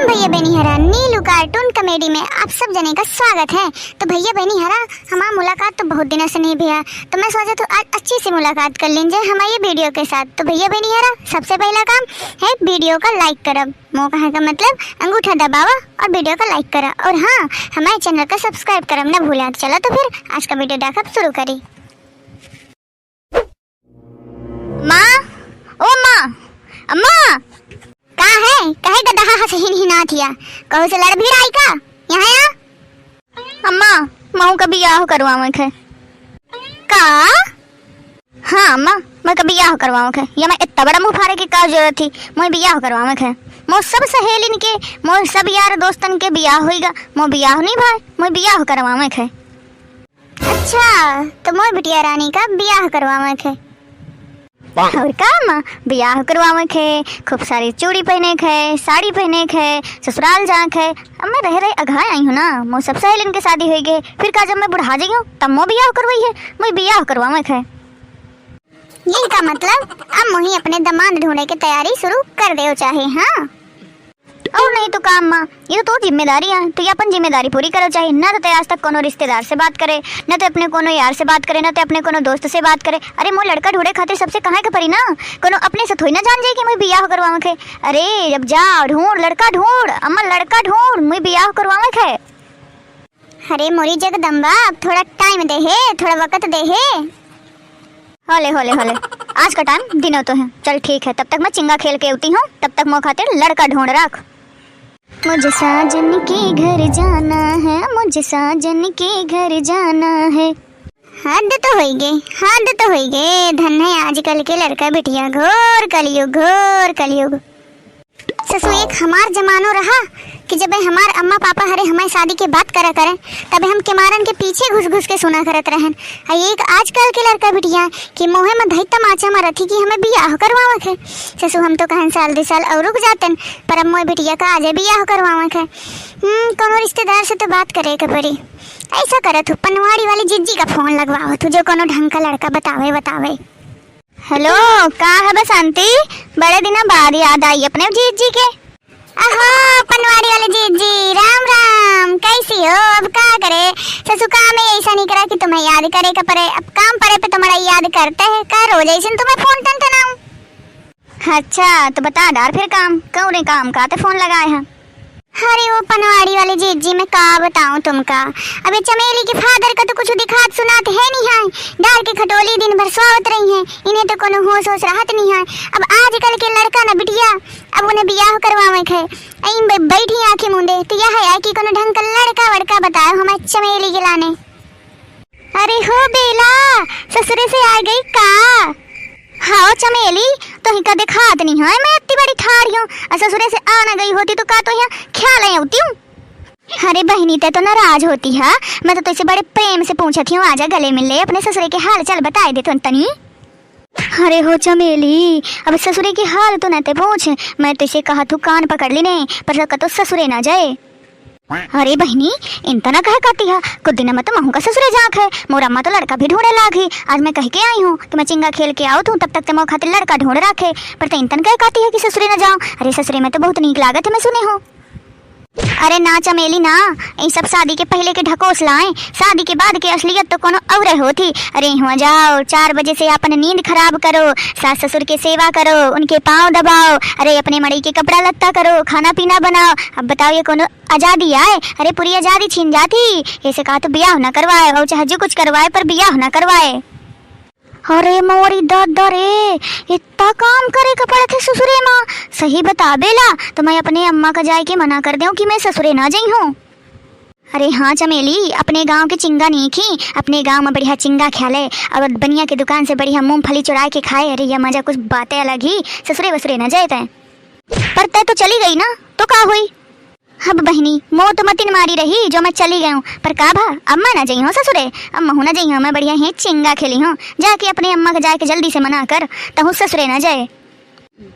नमस्कारम भैया बहनी हरा, नीलू कार्टून कॉमेडी में आप सब जने का स्वागत है। तो भैया बहनी हरा, हमारा मुलाकात तो बहुत दिनों से नहीं भैया, तो मैं सोचा तो आज अच्छी सी मुलाकात कर लीजिए हमारे वीडियो के साथ। तो भैया बहनी हरा, सबसे पहला काम है वीडियो का लाइक करब, मौका है का मतलब अंगूठा दबावा और वीडियो का लाइक करा, और हाँ हमारे चैनल का सब्सक्राइब करब ना भूला। चलो तो फिर आज का वीडियो देखब शुरू करी। माँ, ओ माँ, अम्मा कहाँ है? कहे का दहा सही नहीं ना थिया, कहू से लड़ भी आई का यहाँ या? अम्मा महू का बियाह करवावे खे का? हाँ अम्मा, मैं का बियाह करवावे खे, या मैं इतना बड़ा मुंह फाड़े की का जरूरत थी? मैं बियाह करवावे खे, मोर सब सहेलिन के, मोर सब यार दोस्तन के बियाह होइगा, मोर बियाह नहीं भाई, मैं बियाह करवावे खे। अच्छा तो मोर बिटिया रानी का बियाह करवावे खे, और का माँ बियाह करवावे खे, खूब सारी चूड़ी पहने खे, साड़ी पहने खे, ससुराल जा खे। अब मैं रह रही अघा आई हूँ ना, मोर सब सहेलिन के शादी हुई गए, फिर का जब मैं बुढ़ा जाई हूँ तब मो बियाह करवाई है, मैं बियाह करवावे खे। यही का मतलब अब मोही अपने दामाद ढूंढने की तैयारी शुरू कर दे चाहे? हाँ और नहीं तो काम माँ, ये तो जिम्मेदारी है, तो ये अपन जिम्मेदारी पूरी करो चाहिए। ना तो आज तक कोनो रिश्तेदार से बात करे, ना तो अपने कोनो यार से बात करे, ना तो अपने कोनो दोस्त से बात करे। अरे मो लड़का ढूंढे खातिर सबसे कहाँ के परी ना, कोनो अपने से थोड़ी ना जान जाए कि मैं बियाह करवावे खे। अरे जब जा ढूंढ लड़का ढूंढ, अम्मा लड़का ढूंढ, मैं बियाह करवावे खे। अरे मोरी जगदम्बा अब थोड़ा टाइम दे है, थोड़ा वक्त दे है। होले होले होले आज का टाइम दिनों तो है, चल ठीक है, तब तक मैं चिंगा खेल के उठी हूँ, तब तक मो खातिर लड़का ढूंढ रख। मुझे साजन के घर जाना है, मुझे साजन के घर जाना है। हद तो होई गई, हद तो होई गई, धन है आजकल के लड़का बिटिया, घोर कलयुग, घोर कलयुग। ससु एक हमार जमानो रहा कि जब हमार अम्मा पापा हरे हमारी शादी के बात करा करें, तब हम केमारन के पीछे घुस घुस के सुना करत रहन। एक आजकल के लड़का बिटिया कि मोहे में धई तमाचा मारत थी कि हमें बियाह करवावे खे। ससु हम तो कहन साल 2 साल और रुक जातन, पर अब मोए बिटिया का आजे बियाह करवावे खे। कोनो रिश्तेदार से तो बात करे के पड़ी। ऐसा करत हो पनवाड़ी वाली जिज्जी का फोन लगवाओ तू, जो कोनो ढंग का लड़का बतावे बतावे। हेलो का है बसंती, बड़े दिनों बाद याद आई अपने जीजी के। आहो पनवाड़ी वाले जीजी, राम राम, कैसी हो? अब का करे, ससु काम में ऐसा नहीं करा कि तुम्हें याद करे का परे, अब काम परे पे तुम्हारा याद करते है का रोज ऐसे तुम्हें फोन टन टनाऊं। अच्छा तो बता डार फिर काम कौन रे, काम का ते फोन लगाए हैं? अरे वो पनवाड़ी वाले जीजी मैं का बताऊं तुमका, अबे चमेली के फादर का तो कुछ दिखात सुनात है नहीं है, डाल के खटोली दिन भर सोवत रही है, इन्हें तो कोनो होश होश राहत नहीं है। अब आजकल के लड़का ना बिटिया, अब उन्हें बियाह करवावे खे, आई बैठी आंखें मूंदे, तो यह है कि कोनो ढंग का लड़का वड़का बताओ हमारे चमेली के लाने। अरे हो बेला, ससुरे से आ गई का? हाँ चमेली तो ही का दिखात नहीं है, मैं इतनी बड़ी ठारी हूँ, ससुरे से आना गई होती तो का तो यहाँ ख्याल होती हूँ। अरे बहनी ते तो नाराज होती है, मैं तो तुझसे बड़े प्रेम से पूछती हूँ, आजा गले मिल ले, अपने ससुरे के हाल चाल बताए दे तो तनी। अरे हो चमेली अब ससुरे के हाल तो न ते पूछ, मैं तुझसे कहा तू कान पकड़ ली नहीं, पर तो ससुरे ना जाए। अरे बहनी इनता ना कह करती है, कुछ दिन में तो महू का ससुरे जाक है, मोर अम्मा तो लड़का भी ढूंढे लागी। आज मैं कह के आई हूँ कि मैं चिंगा खेल के आऊँ, तब तक तो खातिर लड़का ढूंढ रखे, पर तो इंतन कह कहती है कि ससुरे ना जाऊँ। अरे ससुरे में तो बहुत नीक लागत है, मैं सुने हूँ। अरे ना चमेली ना, ये सब शादी के पहले के ढकोस लाए, शादी के बाद के असलियत तो कोनो और होती। अरे हुआ जाओ 4 बजे से अपन नींद खराब करो, सास ससुर की सेवा करो, उनके पाँव दबाओ, अरे अपने मड़ी के कपड़ा लत्ता करो, खाना पीना बनाओ। अब बताओ ये कोनो आजादी आए? अरे पूरी आजादी छीन जाती। ऐसे कहा तो बियाह ना करवाए, और चाहे जो कुछ करवाए पर बियाह ना करवाए। अरे मोरी दादा रे, इतना काम करे का पड़े थे ससुरे माँ, सही बता बेला तो मैं अपने अम्मा का जाए के मना कर दूं कि मैं ससुरे ना जाई हूँ। अरे हाँ चमेली, अपने गांव के चिंगा नहीं खी, अपने गांव में बढ़िया चिंगा ख्याले, और बनिया की दुकान से बढ़िया मूंगफली चुरा के खाए। अरे यह मजा कुछ बातें अलग ही, ससुरे वसुरे ना जाए तय। पर तय तो चली गई ना, तो का हुई? अब बहनी मो तो मतिन मारी रही जो मैं चली गई हूँ, पर का भा अम्मा ना जाई हो ससुरे, अम्मा हूँ ना जाई हूँ, मैं बढ़िया ही चिंगा खेली हूँ, जाके अपने अम्मा के जाके जल्दी से मना कर तहु ससुरे ना जाए।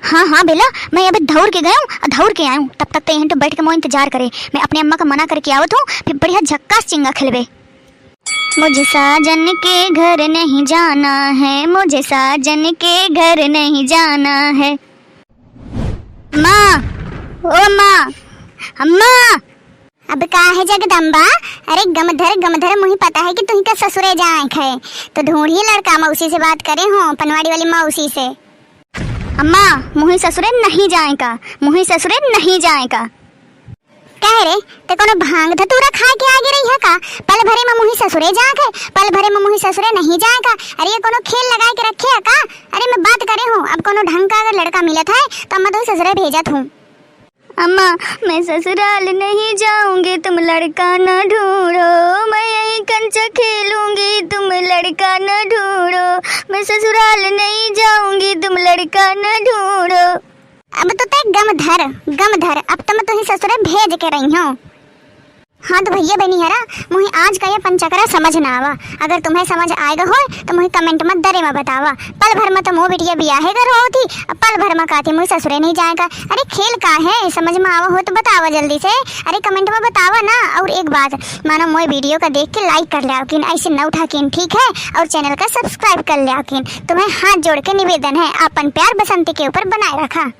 हाँ हाँ बेला, मैं अभी दौड़ के गया हूँ, दौड़ के आया हूँ, तब तक तो यहाँ तो बैठ के मैं इंतजार करे, मैं अपने अम्मा का मना करके आवत हूँ, फिर बढ़िया झक्कास चिंगा खेलवे। मुझे साजन के घर नहीं जाना है, मुझे साजन के घर नहीं जाना है। माँ, ओ माँ, अम्मा अब का है जगदम्बा। अरे गमधर मुझे पता है कि तुम का ससुरे जाए है तो ढूंढिए लड़का मौसी से बात करे हो पनवाड़ी वाली मौसी से। अम्मा मुही ससुरे नहीं जाएगा, मुही ससुरे नहीं जाएगा। कह रे ते कोनो भांग धतूरा खा के आगे रही है का? पल भरे में मुही ससुरे जाके पल भरे में मुही ससुरे नहीं जाएगा। अरे ये कोनो खेल लगा के रखे है का? अरे मैं बात करे हूँ अब कोनो ढंग का अगर लड़का मिलत है तो मैं तो ससुरे भेजत हूँ। अम्मा मैं ससुराल नहीं जाऊंगी, तुम लड़का न ढूंढो, मैं यही कंचा खेलूंगी, तुम लड़का न ढूंढो, मैं ससुराल नहीं जाऊंगी, तुम लड़का न ढूंढो। अब तो ते गम धर अब तो मैं तुम्हें ससुरे भेज के रही हूँ। हाँ तो भैया बनी हरा मुझे आज का ये पंचकरा समझ ना आवा। अगर तुम्हें समझ आएगा हो तो मुझे कमेंट में दरे में बतावा। पल भर में तो मोह बिटिया बियाहे कर हो थी, अब पल भर में कहती मुझे ससुरे नहीं जाएगा। अरे खेल का है समझ में आवा हो तो बतावा जल्दी से। अरे कमेंट में बतावा ना। और एक बात मानो मोए वीडियो का देख के लाइक कर लिया किन, ऐसे न उठा किन, ठीक है? और चैनल का सब्सक्राइब कर लिया किन। तुम्हें हाथ जोड़ के निवेदन है अपन प्यार बसंती के ऊपर बनाए रखा।